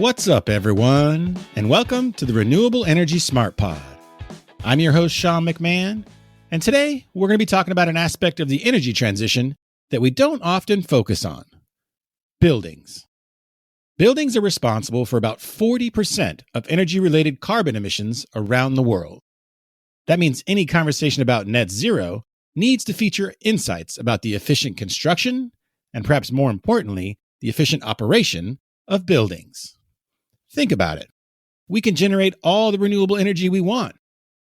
What's up, everyone, and welcome to the Renewable Energy Smart Pod. I'm your host, Sean McMahon, and today we're going to be talking about an aspect of the energy transition that we don't often focus on: buildings. Buildings are responsible for about 40% of energy-related carbon emissions around the world. That means any conversation about net zero needs to feature insights about the efficient construction, and perhaps more importantly, the efficient operation of buildings. Think about it. We can generate all the renewable energy we want,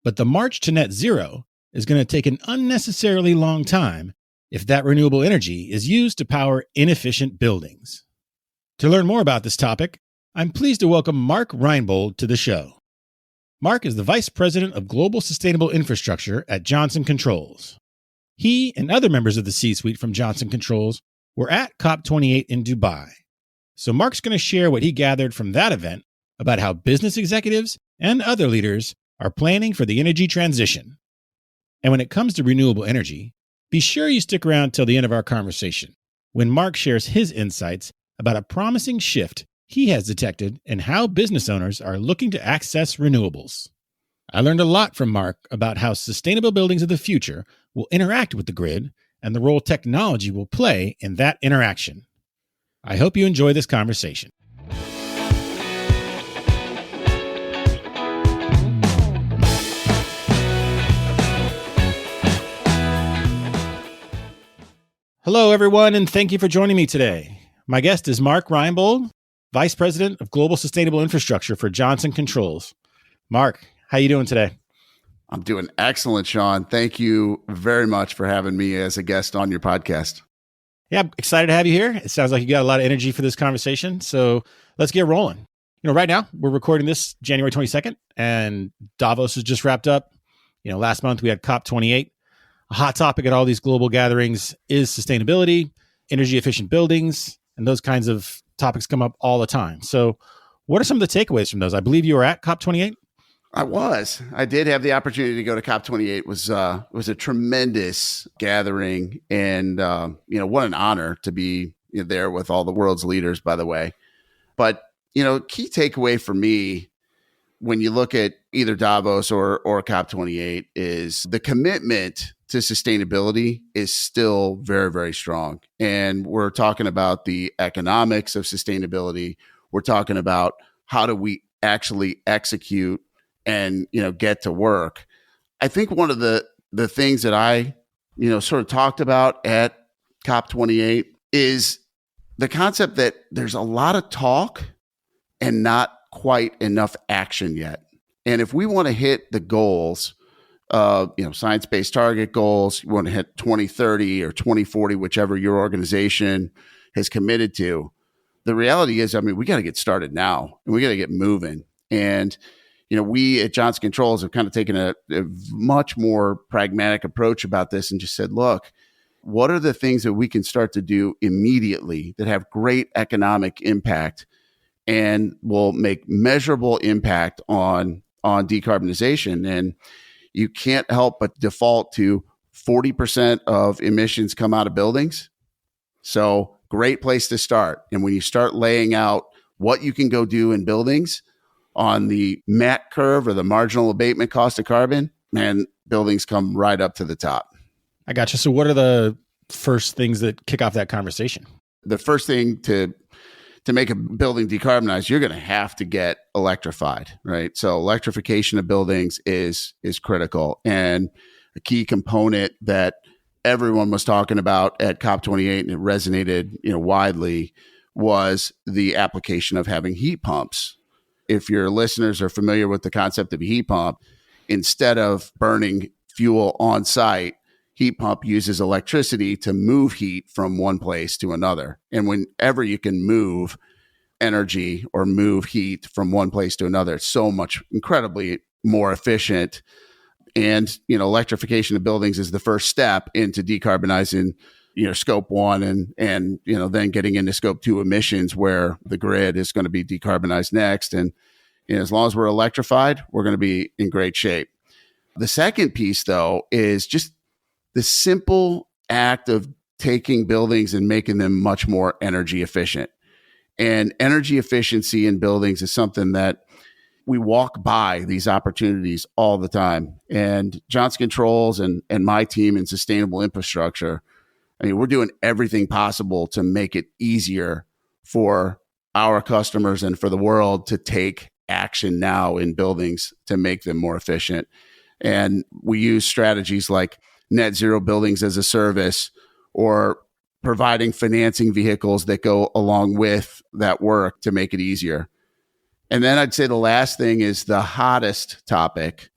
but the march to net zero is going to take an unnecessarily long time if that renewable energy is used to power inefficient buildings. To learn more about this topic, I'm pleased to welcome Mark Reinbold to the show. Mark is the Vice President of Global Sustainable Infrastructure at Johnson Controls. He and other members of the C-suite from Johnson Controls were at COP28 in Dubai. So Mark's going to share what he gathered from that event about how business executives and other leaders are planning for the energy transition. And when it comes to renewable energy, be sure you stick around till the end of our conversation, when Mark shares his insights about a promising shift he has detected in how business owners are looking to access renewables. I learned a lot from Mark about how sustainable buildings of the future will interact with the grid and the role technology will play in that interaction. I hope you enjoy this conversation. Hello, everyone, and thank you for joining me today. My guest is Mark Reinbold, Vice President of Global Sustainable Infrastructure for Johnson Controls. Mark, how are you doing today? I'm doing excellent, Sean. Thank you very much for having me as a guest on your podcast. Yeah, I'm excited to have you here. It sounds like you got a lot of energy for this conversation. So let's get rolling. Right now we're recording this January 22nd and Davos has just wrapped up. Last month we had COP28. A hot topic at all these global gatherings is sustainability, energy efficient buildings, and those kinds of topics come up all the time. So what are some of the takeaways from those? I believe you were at COP28. I did have the opportunity to go to COP28. It was a tremendous gathering, and what an honor to be there with all the world's leaders, by the way. But key takeaway for me when you look at either Davos or COP28 is the commitment to sustainability is still very, very strong. And we're talking about the economics of sustainability. We're talking about how do we actually execute and get to work. I think one of the things that I sort of talked about at COP28 is the concept that there's a lot of talk and not quite enough action yet. And if we want to hit the goals of science-based target goals, you want to hit 2030 or 2040, whichever your organization has committed to, the reality is, we got to get started now and we got to get moving. And we at Johnson Controls have kind of taken a much more pragmatic approach about this and just said, look, what are the things that we can start to do immediately that have great economic impact and will make measurable impact on decarbonization? And you can't help but default to 40% of emissions come out of buildings. So great place to start. And when you start laying out what you can go do in buildings, on the MAC curve or the marginal abatement cost of carbon, man, buildings come right up to the top. I got you. So what are the first things that kick off that conversation? The first thing to make a building decarbonized, you're going to have to get electrified, right? So electrification of buildings is critical. And a key component that everyone was talking about at COP28 and it resonated widely was the application of having heat pumps. If your listeners are familiar with the concept of a heat pump, instead of burning fuel on site, heat pump uses electricity to move heat from one place to another. And whenever you can move energy or move heat from one place to another, it's so much incredibly more efficient. And, electrification of buildings is the first step into decarbonizing scope 1 and then getting into scope 2 emissions, where the grid is going to be decarbonized next. And as long as we're electrified, we're going to be in great shape. The second piece, though, is just the simple act of taking buildings and making them much more energy efficient. And energy efficiency in buildings is something that we walk by these opportunities all the time. And Johnson Controls and my team in sustainable infrastructure, I mean, we're doing everything possible to make it easier for our customers and for the world to take action now in buildings to make them more efficient. And we use strategies like net zero buildings as a service, or providing financing vehicles that go along with that work to make it easier. And then I'd say the last thing is the hottest topic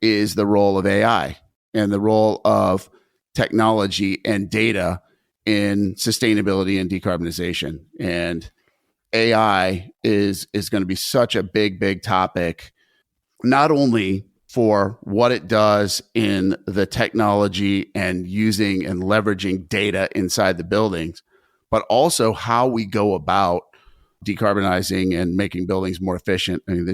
is the role of AI and the role of technology and data in sustainability and decarbonization. And AI is going to be such a big topic, not only for what it does in the technology and using and leveraging data inside the buildings, but also how we go about decarbonizing and making buildings more efficient. I mean,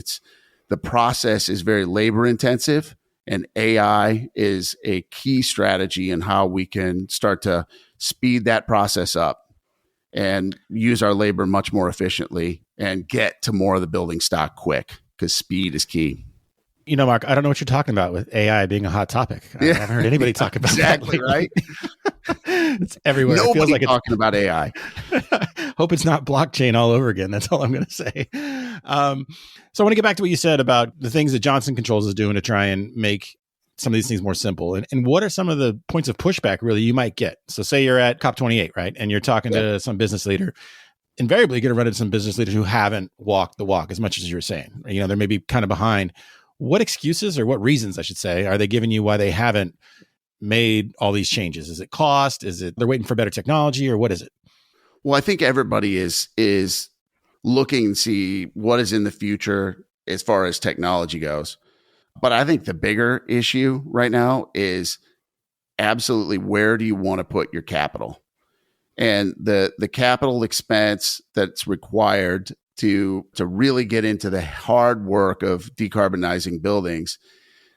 the process is very labor intensive, and AI is a key strategy in how we can start to speed that process up and use our labor much more efficiently and get to more of the building stock quick, because speed is key. You know, Mark, I don't know what you're talking about with AI being a hot topic. I haven't heard anybody talk about exactly, that lately. Right? It's everywhere. Nobody it feels like talking about AI. Hope it's not blockchain all over again. That's all I'm going to say. So I want to get back to what you said about the things that Johnson Controls is doing to try and make some of these things more simple. And what are some of the points of pushback really you might get? So say you're at COP28, right? And you're talking to some business leader. Invariably, you're going to run into some business leaders who haven't walked the walk as much as you were saying. You know, they're maybe kind of behind. What excuses, or what reasons, I should say, are they giving you why they haven't made all these changes? Is it cost? Is it they're waiting for better technology, or what is it? Well, I think everybody is looking to see what is in the future as far as technology goes. But I think the bigger issue right now is absolutely, where do you want to put your capital? And the capital expense that's required to really get into the hard work of decarbonizing buildings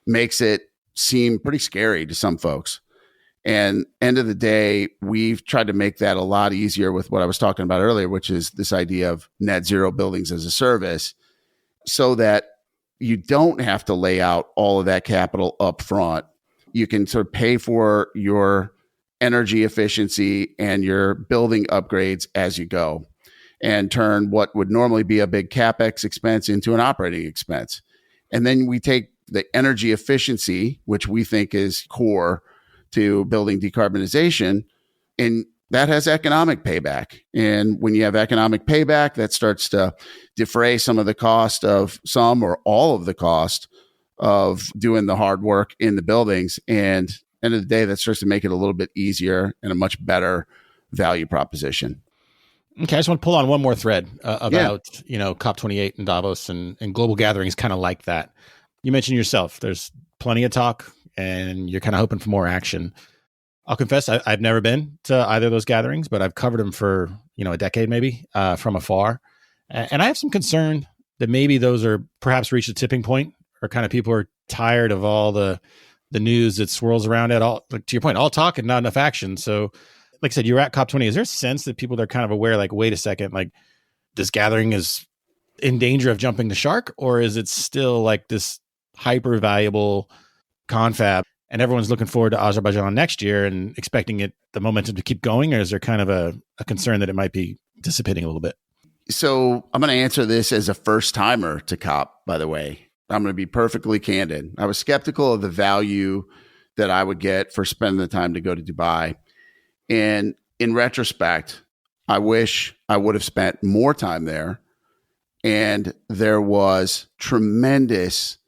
makes it seem pretty scary to some folks. And end of the day, we've tried to make that a lot easier with what I was talking about earlier, which is this idea of net zero buildings as a service, so that you don't have to lay out all of that capital up front. You can sort of pay for your energy efficiency and your building upgrades as you go, and turn what would normally be a big CapEx expense into an operating expense. And then we take the energy efficiency, which we think is core to building decarbonization, and that has economic payback. And when you have economic payback, that starts to defray some of the cost of some or all of the cost of doing the hard work in the buildings. And end of the day, that starts to make it a little bit easier and a much better value proposition. Okay, I just want to pull on one more thread about COP28 and Davos and global gatherings kind of like that. You mentioned yourself, there's plenty of talk and you're kind of hoping for more action. I'll confess, I've never been to either of those gatherings, but I've covered them for a decade maybe from afar. And I have some concern that maybe those are perhaps reached a tipping point, or kind of people are tired of all the news that swirls around it. All, like, to your point, all talk and not enough action. So like I said, you're at COP20. Is there a sense that people are kind of aware, like, wait a second, like this gathering is in danger of jumping the shark? Or is it still like this hyper valuable confab and everyone's looking forward to Azerbaijan next year and expecting the momentum to keep going? Or is there kind of a concern that it might be dissipating a little bit? So I'm going to answer this as a first timer to COP, by the way. I'm going to be perfectly candid. I was skeptical of the value that I would get for spending the time to go to Dubai. And in retrospect, I wish I would have spent more time there. And there was tremendous,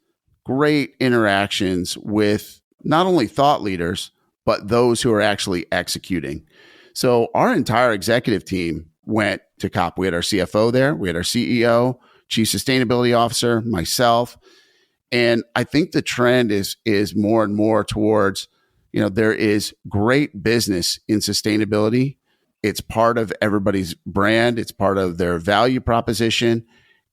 great interactions with not only thought leaders, but those who are actually executing. So our entire executive team went to COP. We had our CFO there. We had our CEO, Chief Sustainability Officer, myself. And I think the trend is more and more towards, there is great business in sustainability. It's part of everybody's brand. It's part of their value proposition.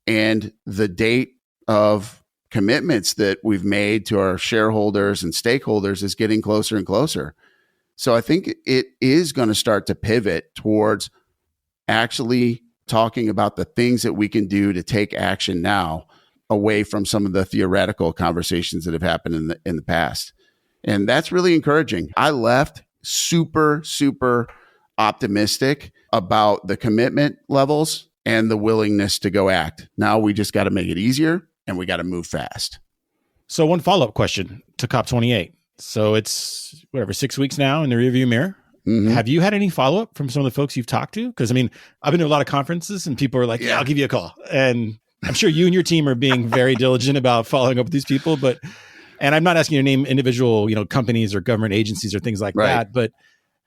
And the date of commitments that we've made to our shareholders and stakeholders is getting closer and closer. So I think it is going to start to pivot towards actually talking about the things that we can do to take action now away from some of the theoretical conversations that have happened in the past. And that's really encouraging. I left super, super optimistic about the commitment levels and the willingness to go act. Now we just got to make it easier and we got to move fast. So one follow-up question to COP28. So it's 6 weeks now in the rearview mirror. Mm-hmm. Have you had any follow-up from some of the folks you've talked to? Because I've been to a lot of conferences and people are like, yeah, I'll give you a call. And I'm sure you and your team are being very diligent about following up with these people, and I'm not asking you to name individual, companies or government agencies or things like that, but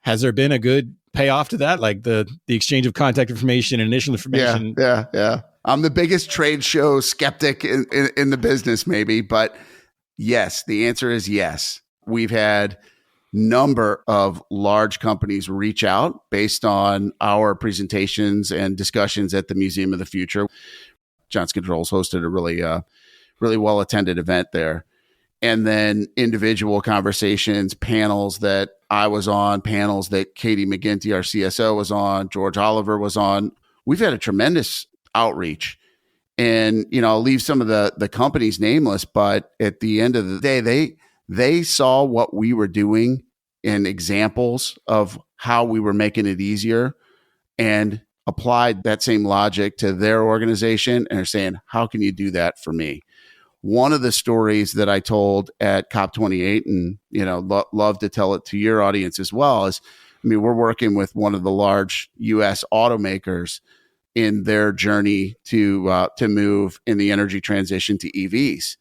has there been a good payoff to that? Like the exchange of contact information and initial information? Yeah. I'm the biggest trade show skeptic in the business, maybe, but yes, the answer is yes. We've had number of large companies reach out based on our presentations and discussions at the Museum of the Future. Johnson Controls hosted a really well-attended event there. And then individual conversations, panels that I was on, panels that Katie McGinty, our CSO, was on, George Oliver was on. We've had a tremendous outreach. And, I'll leave some of the companies nameless, but at the end of the day, they saw what we were doing in examples of how we were making it easier and applied that same logic to their organization and are saying, how can you do that for me? One of the stories that I told at COP28 and, love to tell it to your audience as well is, we're working with one of the large US automakers in their journey to move in the energy transition to EVs.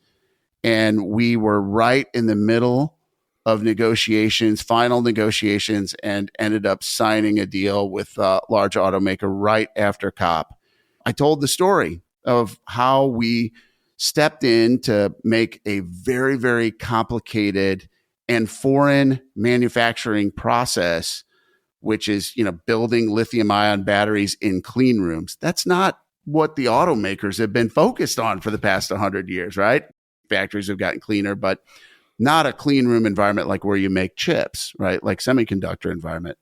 And we were right in the middle of final negotiations, and ended up signing a deal with a large automaker right after COP. I told the story of how we stepped in to make a very, very complicated and foreign manufacturing process, which is, building lithium-ion batteries in clean rooms. That's not what the automakers have been focused on for the past 100 years, right? Factories have gotten cleaner, but not a clean room environment like where you make chips, right? Like semiconductor environment.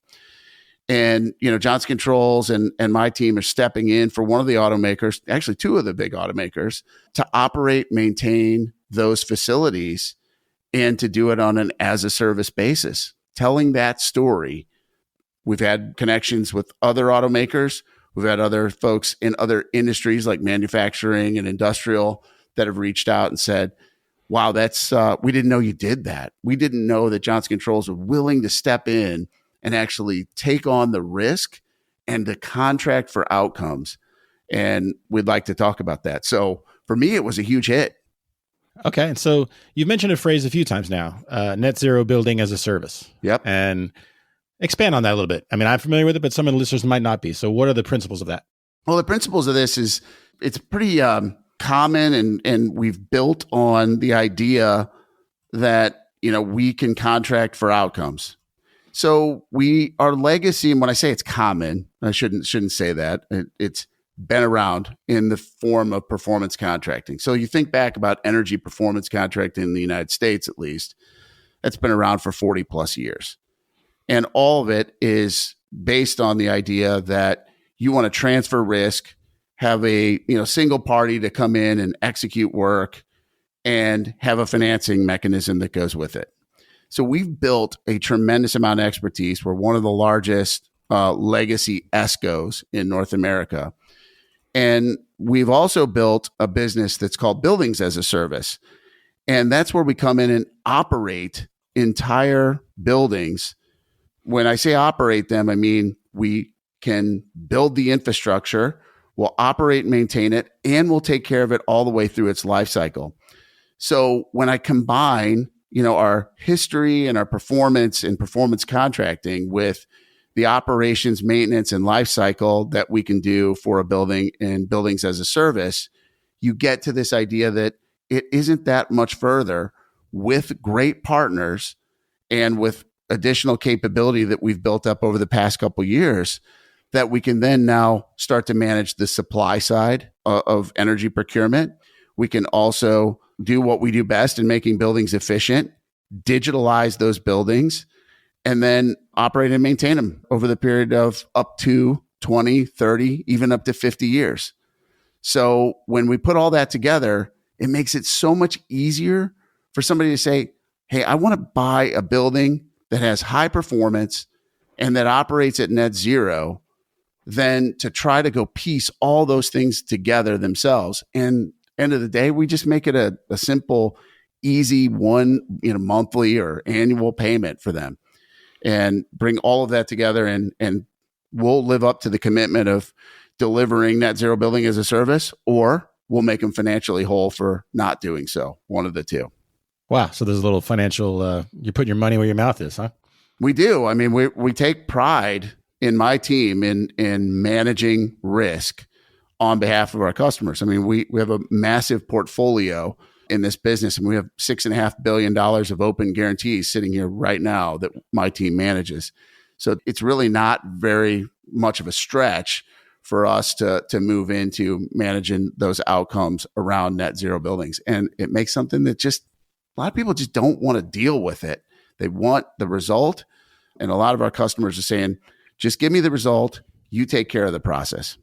And, Johnson Controls and my team are stepping in for one of the automakers, actually two of the big automakers, to operate, maintain those facilities and to do it on an as-a-service basis. Telling that story, we've had connections with other automakers. We've had other folks in other industries like manufacturing and industrial that have reached out and said, wow, that's we didn't know you did that. We didn't know that Johnson Controls were willing to step in and actually take on the risk and the contract for outcomes. And we'd like to talk about that. So for me, it was a huge hit. Okay. And so you've mentioned a phrase a few times now, net zero building as a service. Yep. And expand on that a little bit. I'm familiar with it, but some of the listeners might not be. So what are the principles of that? Well, the principles of this is it's pretty common, and we've built on the idea that, we can contract for outcomes. So our legacy, and when I say it's common, I shouldn't say that. It's been around in the form of performance contracting. So you think back about energy performance contracting in the United States, at least, that's been around for 40 plus years. And all of it is based on the idea that you want to transfer risk, have a single party to come in and execute work, and have a financing mechanism that goes with it. So we've built a tremendous amount of expertise. We're one of the largest legacy ESCOs in North America. And we've also built a business that's called Buildings as a Service. And that's where we come in and operate entire buildings. When I say operate them, I mean we can build the infrastructure, we'll operate and maintain it, and we'll take care of it all the way through its life cycle. So when I combine, our history and our performance in performance contracting with the operations, maintenance, and life cycle that we can do for a building and Buildings as a Service, you get to this idea that it isn't that much further with great partners and with additional capability that we've built up over the past couple of years, that we can then now start to manage the supply side of energy procurement. We can also do what we do best in making buildings efficient, digitalize those buildings, and then operate and maintain them over the period of up to 20, 30, even up to 50 years. So when we put all that together, it makes it so much easier for somebody to say, hey, I want to buy a building that has high performance and that operates at net zero than to try to go piece all those things together themselves. And end of the day, we just make it a simple, easy one, monthly or annual payment for them and bring all of that together. And we'll live up to the commitment of delivering net zero building as a service, or we'll make them financially whole for not doing so. One of the two. Wow. So there's a little financial, you're putting your money where your mouth is, huh? We do. I mean, we take pride in my team in managing risk on behalf of our customers. I mean, we have a massive portfolio in this business, and we have $6.5 billion of open guarantees sitting here right now that my team manages. So it's really not very much of a stretch for us to move into managing those outcomes around net zero buildings. And it makes something that just a lot of people just don't want to deal with it. They want the result. And a lot of our customers are saying, just give me the result. You take care of the process.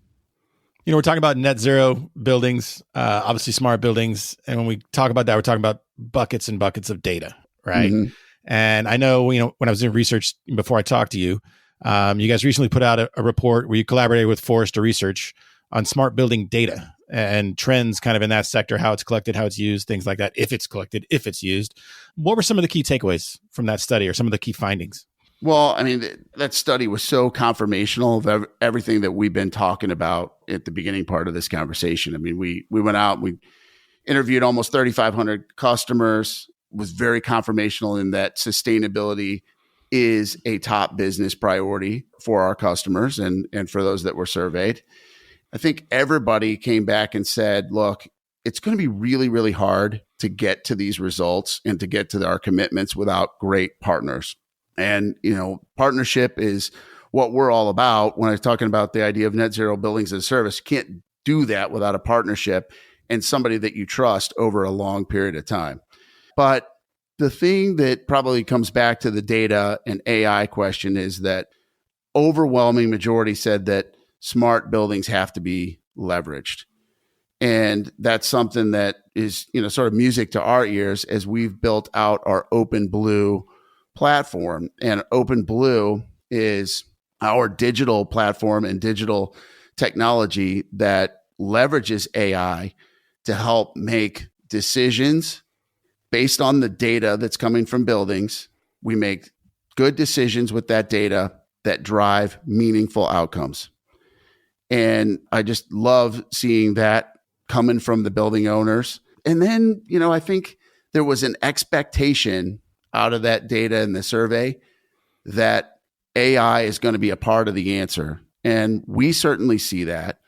We're talking about net zero buildings, obviously smart buildings. And when we talk about that, we're talking about buckets and buckets of data, right? Mm-hmm. And I know, when I was doing research before I talked to you, you guys recently put out a report where you collaborated with Forrester Research on smart building data and trends kind of in that sector, how it's collected, how it's used, things like that, if it's collected, if it's used. What were some of the key takeaways from that study or some of the key findings? Well, I mean, that study was so confirmational of everything that we've been talking about at the beginning part of this conversation. I mean, we went out, we interviewed almost 3,500 customers, was very confirmational in that sustainability is a top business priority for our customers and for those that were surveyed. I think everybody came back and said, look, it's going to be really, really hard to get to these results and to get to our commitments without great partners. And, partnership is what we're all about. When I'm talking about the idea of net zero buildings as a service, you can't do that without a partnership and somebody that you trust over a long period of time. But the thing that probably comes back to the data and AI question is that overwhelming majority said that smart buildings have to be leveraged. And that's something that is, sort of music to our ears as we've built out our Open Blue platform. And Open Blue is our digital platform and digital technology that leverages AI to help make decisions based on the data that's coming from buildings. We make good decisions with that data that drive meaningful outcomes. And I just love seeing that coming from the building owners. And then, I think there was an expectation out of that data in the survey that AI is going to be a part of the answer. And we certainly see that.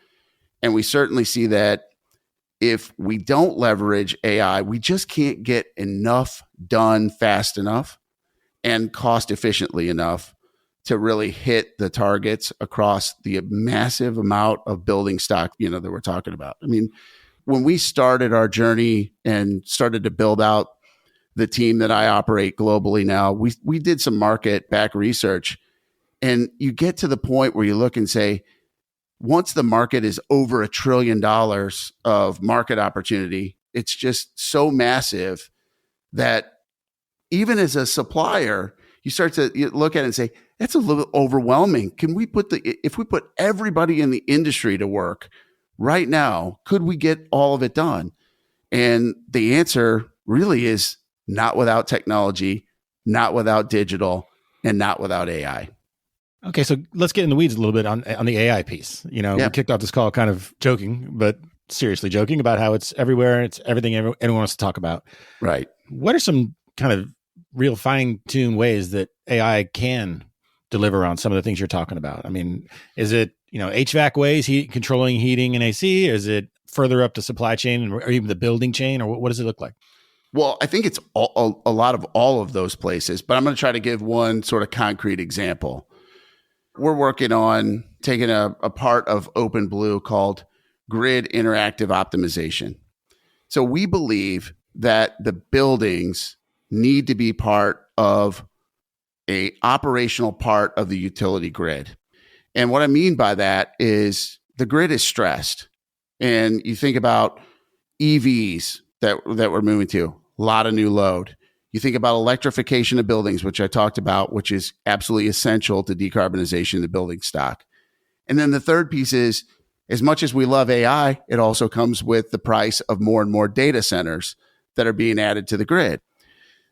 And we certainly see that if we don't leverage AI, we just can't get enough done fast enough and cost efficiently enough to really hit the targets across the massive amount of building stock, that we're talking about. I mean, when we started our journey and started to build out the team that I operate globally now, we did some market back research, and you get to the point where you look and say, once the market is over $1 trillion of market opportunity, it's just so massive that even as a supplier, you start to look at it and say, that's a little overwhelming. Can we if we put everybody in the industry to work right now, could we get all of it done? And the answer really is not without technology, not without digital, and not without AI. Okay, so let's get in the weeds a little bit on the AI piece. We kicked off this call kind of joking, but seriously joking about how it's everywhere. It's everything anyone wants to talk about. Right. What are some kind of real fine-tuned ways that AI can deliver on some of the things you're talking about? I mean, is it, HVAC ways, controlling heating and AC? Or is it further up the supply chain or even the building chain? Or what does it look like? Well, I think it's a lot of all of those places, but I'm going to try to give one sort of concrete example. We're working on taking a part of Open Blue called grid interactive optimization. So we believe that the buildings need to be part of a operational part of the utility grid. And what I mean by that is the grid is stressed. And you think about EVs that we're moving to, a lot of new load. You think about electrification of buildings, which I talked about, which is absolutely essential to decarbonization of the building stock. And then the third piece is, as much as we love AI, it also comes with the price of more and more data centers that are being added to the grid.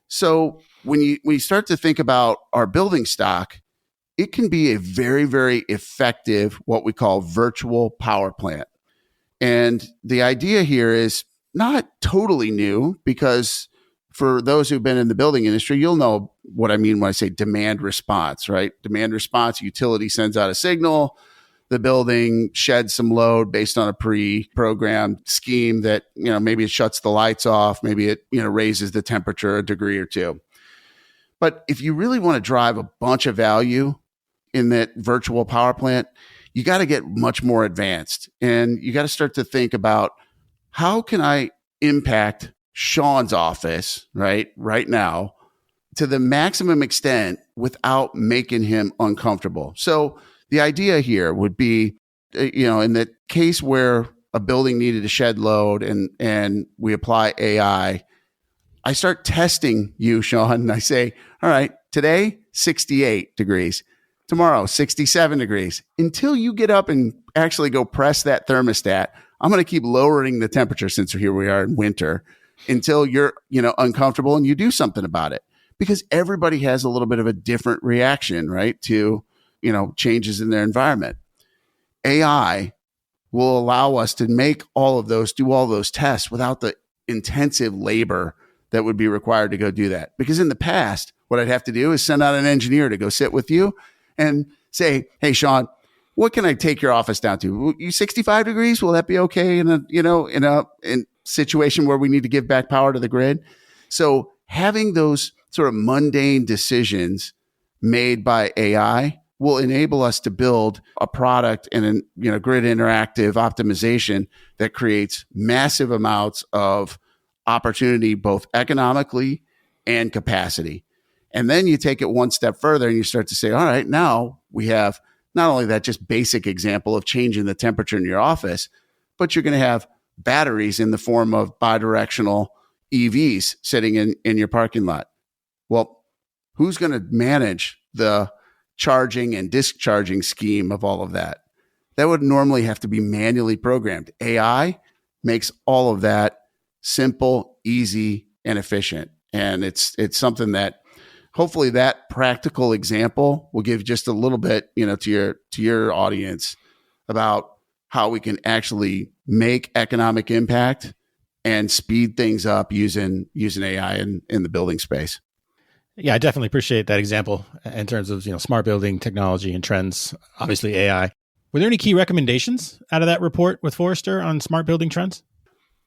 So when you start to think about our building stock, it can be a very, very effective, what we call virtual power plant. And the idea here is not totally new, because for those who've been in the building industry, you'll know what I mean when I say demand response, right? Demand response, utility sends out a signal, the building sheds some load based on a pre-programmed scheme that, maybe it shuts the lights off, maybe it, raises the temperature a degree or two. But if you really want to drive a bunch of value in that virtual power plant, you got to get much more advanced. And you got to start to think about, how can I impact Sean's office right now to the maximum extent without making him uncomfortable? So the idea here would be, in the case where a building needed to shed load and we apply AI, I start testing you, Sean, and I say, all right, today, 68 degrees. Tomorrow, 67 degrees. Until you get up and actually go press that thermostat, I'm going to keep lowering the temperature, since here we are in winter, until you're, uncomfortable and you do something about it. Because everybody has a little bit of a different reaction, right, to, changes in their environment. AI will allow us to do all those tests without the intensive labor that would be required to go do that. Because in the past, what I'd have to do is send out an engineer to go sit with you and say, hey, Sean, what can I take your office down to? You 65 degrees? Will that be okay in a situation where we need to give back power to the grid? So having those sort of mundane decisions made by AI will enable us to build a product and grid interactive optimization that creates massive amounts of opportunity, both economically and capacity. And then you take it one step further and you start to say, all right, now we have not only that just basic example of changing the temperature in your office, but you're going to have batteries in the form of bidirectional EVs sitting in your parking lot. Well, who's going to manage the charging and discharging scheme of all of that? That would normally have to be manually programmed. AI makes all of that simple, easy, and efficient. And it's something that hopefully that practical example will give just a little bit, to your audience about how we can actually make economic impact and speed things up using AI in the building space. Yeah, I definitely appreciate that example in terms of, smart building technology and trends, obviously AI. Were there any key recommendations out of that report with Forrester on smart building trends?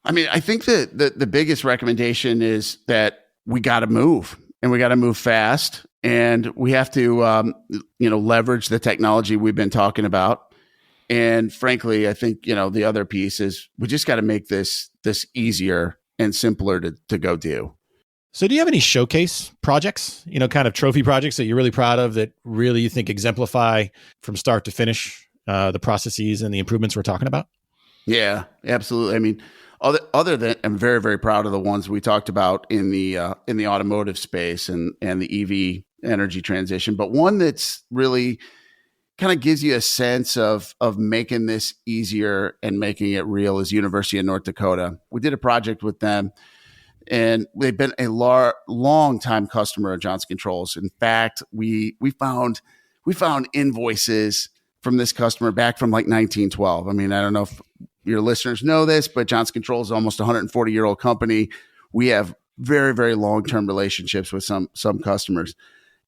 I mean, I think that the biggest recommendation is that we got to move, and we got to move fast, and we have to, leverage the technology we've been talking about. And frankly, I think, the other piece is we just got to make this easier and simpler to go do. So do you have any showcase projects, kind of trophy projects that you're really proud of that really you think exemplify from start to finish the processes and the improvements we're talking about? Yeah, absolutely. I mean, other than, I'm very, very proud of the ones we talked about in the automotive space and the EV energy transition, but one that's really kind of gives you a sense of making this easier and making it real is University of North Dakota. We did a project with them, and they've been a long time customer of Johnson Controls. In fact, we found invoices from this customer back from like 1912. I mean, I don't know if your listeners know this, but Johnson Controls is almost a 140-year-old company. We have very, very long-term relationships with some customers.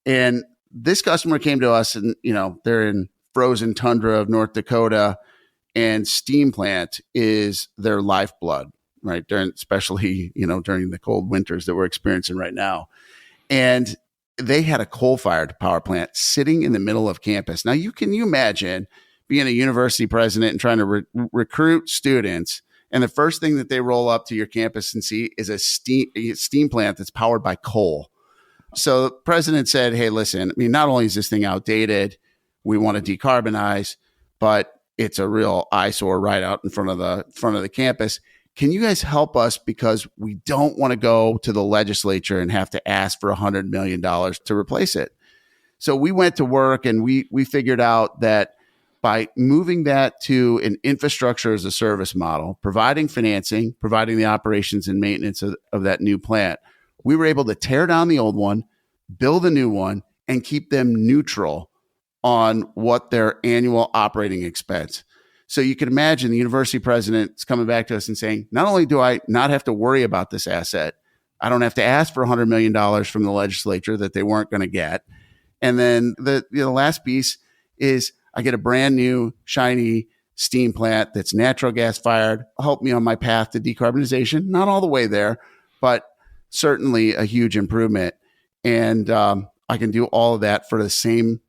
And this customer came to us, and they're in frozen tundra of North Dakota, and steam plant is their lifeblood, right? Especially during the cold winters that we're experiencing right now. And they had a coal-fired power plant sitting in the middle of campus. Now, can you imagine being a university president and trying to recruit students, and the first thing that they roll up to your campus and see is a steam plant that's powered by coal? So the president said, hey, listen, I mean, not only is this thing outdated, We want to decarbonize, but it's a real eyesore right out in front of the campus. Can you guys help us, because we don't want to go to the legislature and have to ask for $100 million to replace it? So we went to work and we figured out that by moving that to an infrastructure as a service model, providing financing, providing the operations and maintenance of that new plant, we were able to tear down the old one, build a new one, and keep them neutral on what their annual operating expense. So you can imagine the university president is coming back to us and saying, not only do I not have to worry about this asset, I don't have to ask for $100 million from the legislature that they weren't going to get. And then the last piece is I get a brand new, shiny steam plant that's natural gas fired, help me on my path to decarbonization. Not all the way there, but certainly a huge improvement. And I can do all of that for the same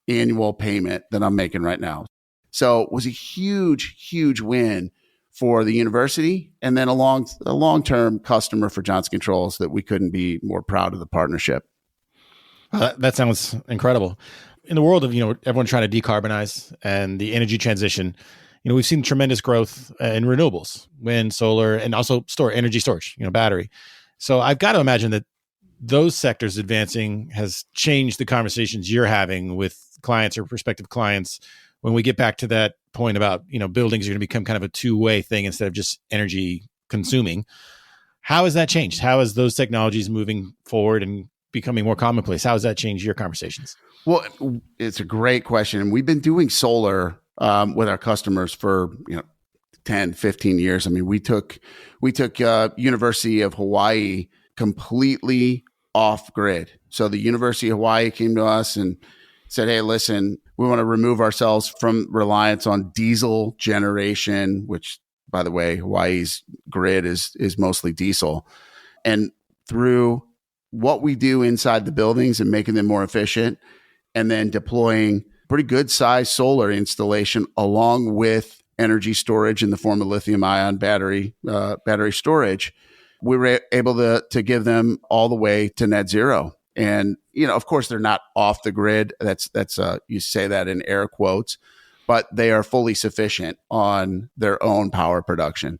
annual payment that I'm making right now. So it was a huge, huge win for the university, and then a long-term customer for Johnson Controls that we couldn't be more proud of the partnership. That sounds incredible. In the world of, everyone trying to decarbonize and the energy transition, we've seen tremendous growth in renewables, wind, solar, and also energy storage, battery. So I've got to imagine that those sectors advancing has changed the conversations you're having with clients or prospective clients when we get back to that point about, buildings are going to become kind of a two-way thing instead of just energy consuming. How has that changed? How is those technologies moving forward and becoming more commonplace? How has that changed your conversations? Well, it's a great question. And we've been doing solar with our customers for 10, 15 years. I mean, we took University of Hawaii completely off grid. So the University of Hawaii came to us and said, hey, listen, we want to remove ourselves from reliance on diesel generation, which, by the way, Hawaii's grid is mostly diesel. And through what we do inside the buildings and making them more efficient, and then deploying pretty good size solar installation along with energy storage in the form of lithium ion battery storage, we were able to give them all the way to net zero. And, of course, they're not off the grid. That's you say that in air quotes, but they are fully sufficient on their own power production.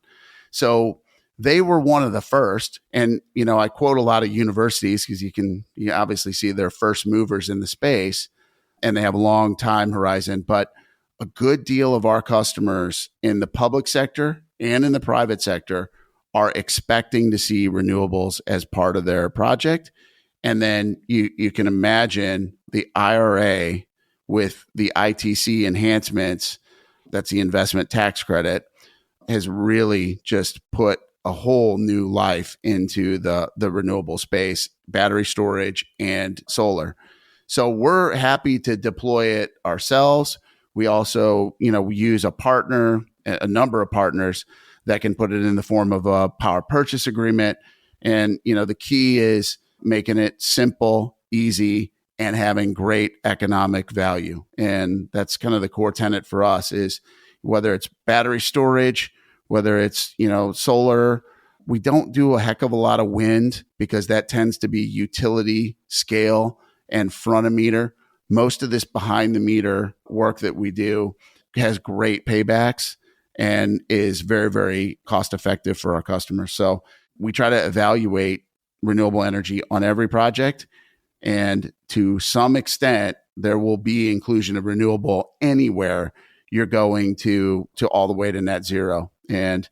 So they were one of the first. And, I quote a lot of universities because you obviously see they're first movers in the space and they have a long time horizon. But a good deal of our customers in the public sector and in the private sector are expecting to see renewables as part of their project. And then you can imagine the IRA with the ITC enhancements, that's the investment tax credit, has really just put a whole new life into the renewable space, battery storage and solar. So we're happy to deploy it ourselves. We also, we use a number of partners that can put it in the form of a power purchase agreement. And, the key is making it simple, easy, and having great economic value. And that's kind of the core tenet for us is whether it's battery storage, whether it's, solar. We don't do a heck of a lot of wind because that tends to be utility scale and front of meter. Most of this behind the meter work that we do has great paybacks and is very, very cost effective for our customers. So we try to evaluate renewable energy on every project. And to some extent, there will be inclusion of renewable anywhere you're going to all the way to net zero. And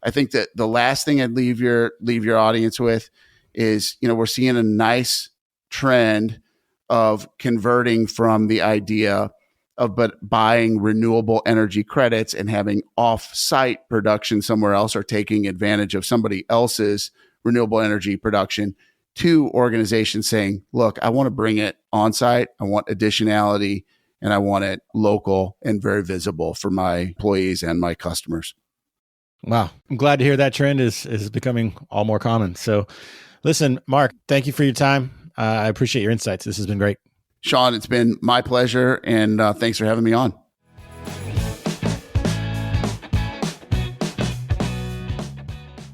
I think that the last thing I'd leave your audience with is, we're seeing a nice trend of converting from the idea of buying renewable energy credits and having off-site production somewhere else or taking advantage of somebody else's renewable energy production to organizations saying, look, I want to bring it on site. I want additionality and I want it local and very visible for my employees and my customers. Wow. I'm glad to hear that trend is becoming all more common. So listen, Mark, thank you for your time. I appreciate your insights. This has been great. Sean, it's been my pleasure. And thanks for having me on.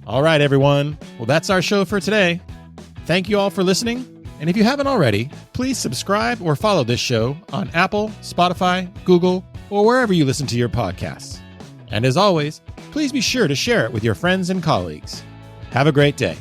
All right, everyone. Well, that's our show for today. Thank you all for listening. And if you haven't already, please subscribe or follow this show on Apple, Spotify, Google, or wherever you listen to your podcasts. And as always, please be sure to share it with your friends and colleagues. Have a great day.